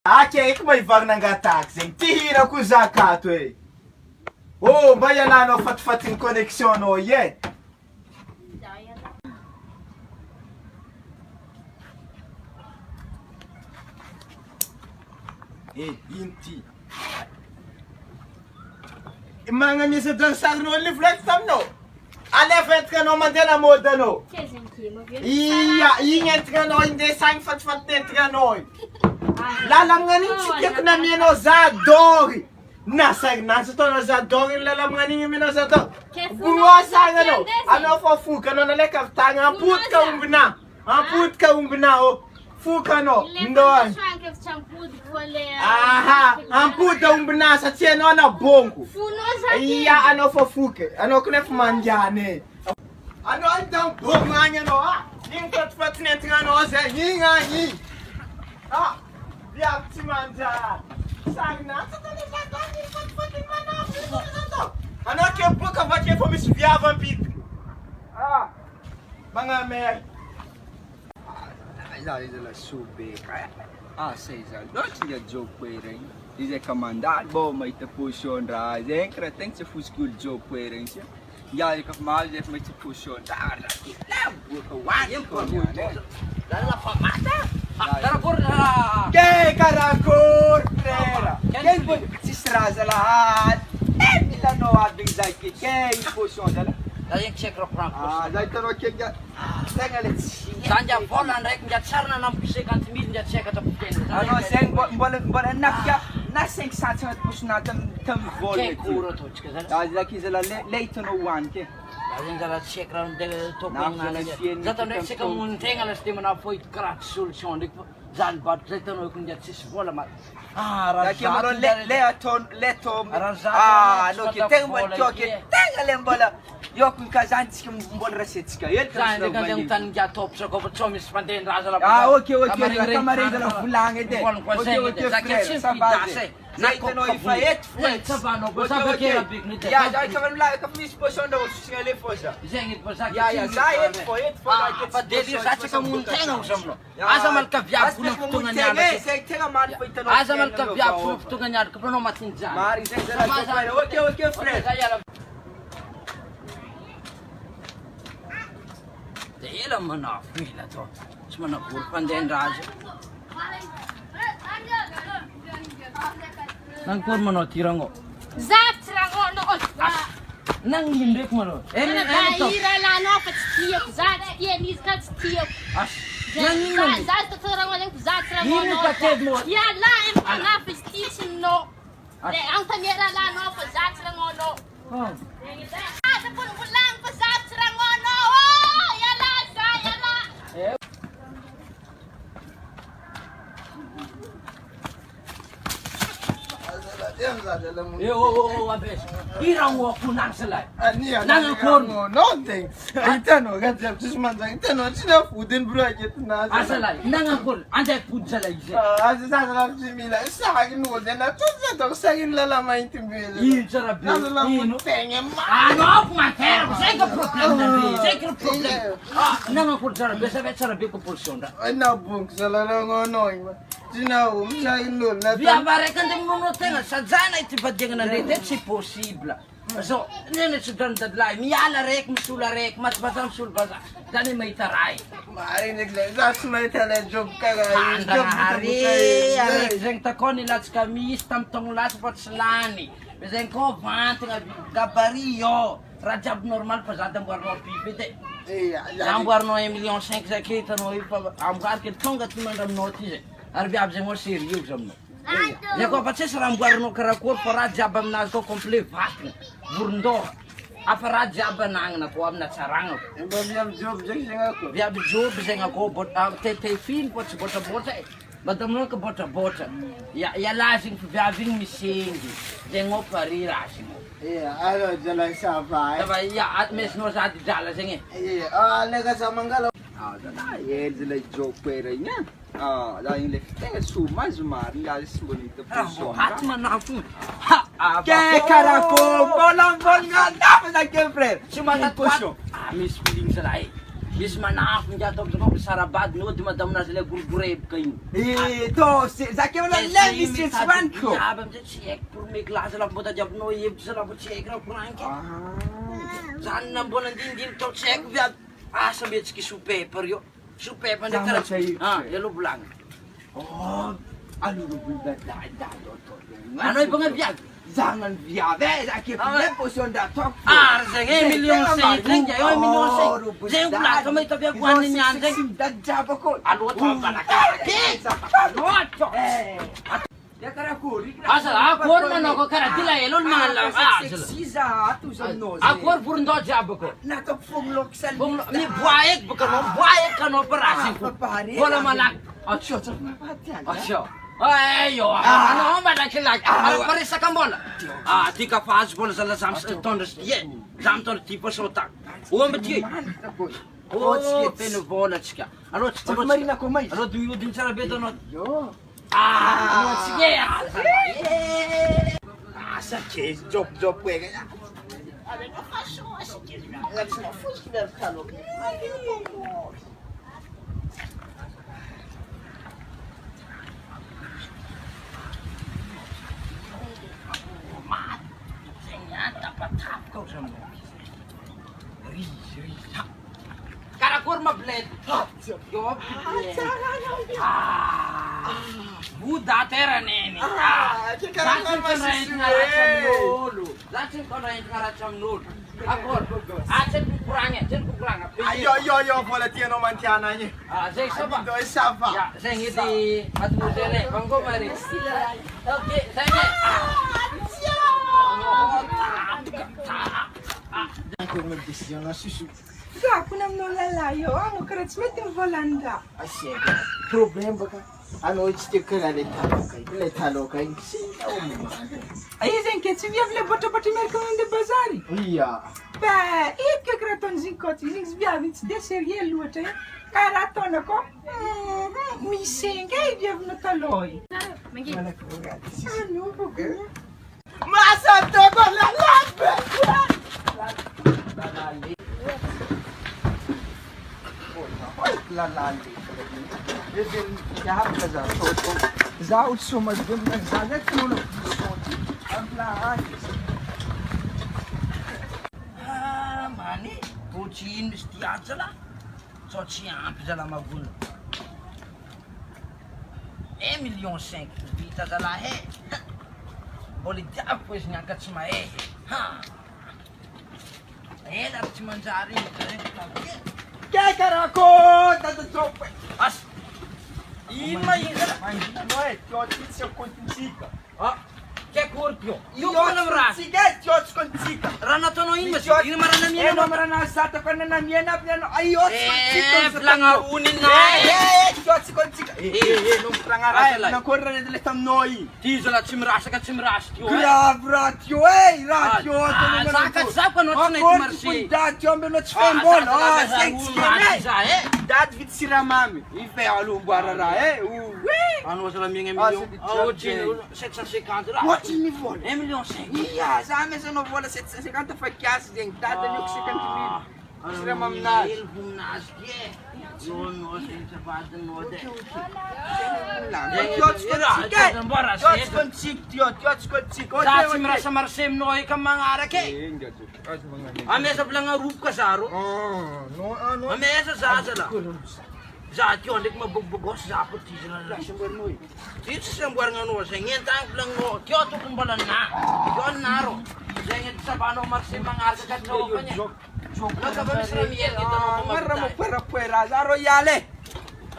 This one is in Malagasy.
Akaiky maivagna nangataky zegny. Ty hira ko zakato e. Oh, mba ialanao fatifatin'ny connexion anao ie. Ino ty? Magnamisa dansarinao le volaky taminao. Alefa entiko anao mandeha na mode anao. Iya, igny entiko anao indesagny fatifaty entiko anao. Lalamgnan'igny tsy tiako namianao zadory. Nasagnasa taonao zadory lalamgnan'igny amianao zadory. Boroasagna anao. Anao fa foka anao nalaika avy tagny ampotika ombina. Ampotika ombina oh. Foka anao. Ndoany. Aha, ampody ombina satria anao na bongo. Iya, anao fa foka. Anao kunefa mandiane. Anao então bongo agny anao ah. Igny fatifaty nentigna anao zay. Igny agny. Ah. Viado tsy manjary. Sagnasa taonao zadory fatifaty manao. Anao ke boka avake fa misy viava ampitiko. Ah. Magnamery. Izy la soube sei zany loatra inga jopo regny izy ka mandalo bo mahita position raha zegny karaha tegna tsy afosiko olo jopo regny sia iaho efa mahazo efa mahita position raha boka hoany ke karakory frera ke tsisy raha zalahat milanao aby zay ke position zala Da yang check ra prank. zay tanao kega tegna le tsy Sanja vola ndraiky ndia tsara na 50 000 ndia check ata potena. Ano zay mbola nakia na 500 agnaty posinaty tamy vola Ke kuro to tsika zany. zaki izy la le hitanao hoany ke Da yang zala check ra ndia tokony zata ndraiky sika montegna la sy de mana foito karaha solution ndraiky fa zany bato zay tanao ko ndia tsisy vola ma zaki malo le aton le to no ke tegna mbola tioke tegna le mbola yoko kazany tsika mbola rasetsika zany ndraiky andeha tany ngia topisako fa tsy misy mandeha ndraza la ok kamareza la volagny edy Zaki ça va zay tanao efa eto ka misy position nda osigna le fô za zegny po zaki za eto fô fa délire za tsika montegna ozy aminao aza malaka viavy kuna fotoagna nianatra zay tegna maro fa hitanao aza malaka viavy kuna fotoagna nianatra fa anao matiny zany mari zay zala ok frère de ela manafo ila to tsy manabory mpandehan-draza nangkory manao tiragno Zavatra rangonao nang ino ndraiky manao hira lanao fa tsy tiako za tsy tian'izy ka tsy tiako za totorangonao zavatra rangonao iala manafo izy ty tsy ninao le antamera lanao fa zavatra rangonao aza po nivolagny fa zavatra rangonao iala za iala abes tiragno ako nagsalay Nangakory nothing. Hitanao gazab tsisy manjagna hitanao tsy nafodiny bro aketin'azy. asalay nangakory anday pody salay izy Aza sasa lavitsy mila sagny olo ana toza ataoko sagny lala mainty mbele. ino tsara be ino Tegna anao ko manterako zay ka problème nare zay ka problème nangakory tsara be sa ve tsara be ko position ra nabongo salarangonao igny. Tinao sagny olo na viava raiky andeha minono tegna sajana ity vadiagna nare te tsy possible so nene tsy dradadalahy miala raiky misy olo araiky matsibaza misy olo baza zany mahita raha mariny za tsy mahita le job karaha araiky zegny takao nilatsika misy tamy taogno lasa fa tsy lany zegny koa vantigna gabari yo raha jiaby normal fa za damboarinao biby edy amboarinao 1,5 million zay ke hitanao io fa amboarika tonga ty mandraminao ty zay ary viavy zegny ao sérieux aminao zay koa fa tsisy raha amboarinao karakory fa raha jiaby aminazy koa complet vatina voron-doha afa raha jiaby anagnana koa amina tsaragna mba viavy job zegny zegny ako. viavy joby zegny akao tete fily fa tsy botrabotra e madaminao ka botrabotra iala zegny fa viavy igny misengy zegny ao pari raha zegny Alo jala ça va. fa mesinao sady drala zegny Lega za mangala. ery le jopo regny za igny le tegna somazy marina izy mbola hita position haty manafo ke karakôry mbola mbolagna andafy zake frère tsy manatoato misy feeling zalahy Bis manak ng jatop sa kong sarabad no, di madam na sila gurgureb kayo. To, zaki wala levis yung swan ko. Abam sa check, pur may klase lang po ta jab no, yib sa lang po check na prank. Saan na po din to check, viad. Sabi ki super yo. Super pa Sama na sa'yo, sir. yellow blanc. Oh, ano ba dado to? Ano yung mga viad? Zangan viade, zaki posyon da tok. Zeng, milyon sa lang jayo, milyon sa. Zeng blanc, kamay tabi ang buwan niyan, zeng. Dadjaba ko. Ano to ba na kaki? Ano? Ya kara ko. Asal akor man ako kara dila elon man lang asal. Siza atu sa no. Akor purun do jab ko. Natok funglok sal. Bung mi buayek bukan mo buayek kano perasin ko. Wala malak. Acho sa mapatian. Asyo. Ayo, ano ba na kilak? Pare sa kambola. Di ka faz bola sa lasam tondes. Ye. Zam ton tipo sotak. O mati. Oh, peno bola chika. Ano Marina ko mais. Ano duyo din sa beto no. Yo. Sige. Sa case job we. Ale no faso sa case. Let's not push the fellow. Karakur mabled. Yo bled. Buda tera neni. Langsung kerain ngaracam lulu. Langsung kerain ngaracam lulu. Akor. Asen kurangnya, kurang. Yo, boleh tiano mantiananya. Zeng sapa? Doi sapa. Ya, zeng ini atu dele. Bangko mari. Oke, zeng. Ako mag-desisyon na susu. Gapo nam no lalayo, ano karats metin volanda. Asyega. Problem baka. Ano isti kala le talo kai. Ay zen ke tu viens le boto boto merko de bazari. Iya. Ba, ik kraton zinkoti, zik zbiavit de serie luote. Karaton ko. Mi senga viev no taloi. Ano ko? Masa togo la lambe. Lalali. Bizim yahap ka za soto. Zaut sumas dun nagzagat tulog. Ang lahat. Mani, kucing mesti aja lah. So siap dalam magul. 1,5 million vita dalla boleh dapat ngangkat semua ha. Harus mencari Kaya karako! Tatatrope! as. Ima yun. Ano eh, tiyotsit siya kuntika. Kaya kurtyo. Yung Tiyotsit walang ras. sige, tiyotsit kuntika. Rana to no imas. Tiyot- Ini marana Eh, niya. marana sa to ka na namiyana, piano, ayot, kuntika. Plangaunin na. Tiyotsit kuntika. Nung prangaray, nakurra na dili tam noi. Tiso la chimras ka chimras. Grab, ratyo, ratyo. Sakat sapa no Ako, tsunay timarsi. pundatyo, ang binot spembol. Thanks, Dad, vit sira mami. Ife, alumbarara, Ano sa laming Ah, emilyon? sa Oh, Dijon, Gino, 750 lá. What in Nivon? Emilyon 5. Iya, sa amin sa novola, 750 fa kias din. Dada yung 50 Sira mamnas. Humnas, ye. Yun, no, sa sapadan mo de. Tiyot's kontsik, tiyot's kontsik. Sa simra sa marsem no, ikang mga arake. Ame sa plang rup ka saro. Ame sa sasala. Zat yun, dik mabugbugos sa apot si sila lang. Dito sa buwan nga no, sa ngentang lang no, tiyoto kung balan na. Yun naro. Sa ngent sa paano marsem mga arake ka pa niya. Nagkabami sa ramiyel, ito no Marra mo kumabitay. pera, zaro yale.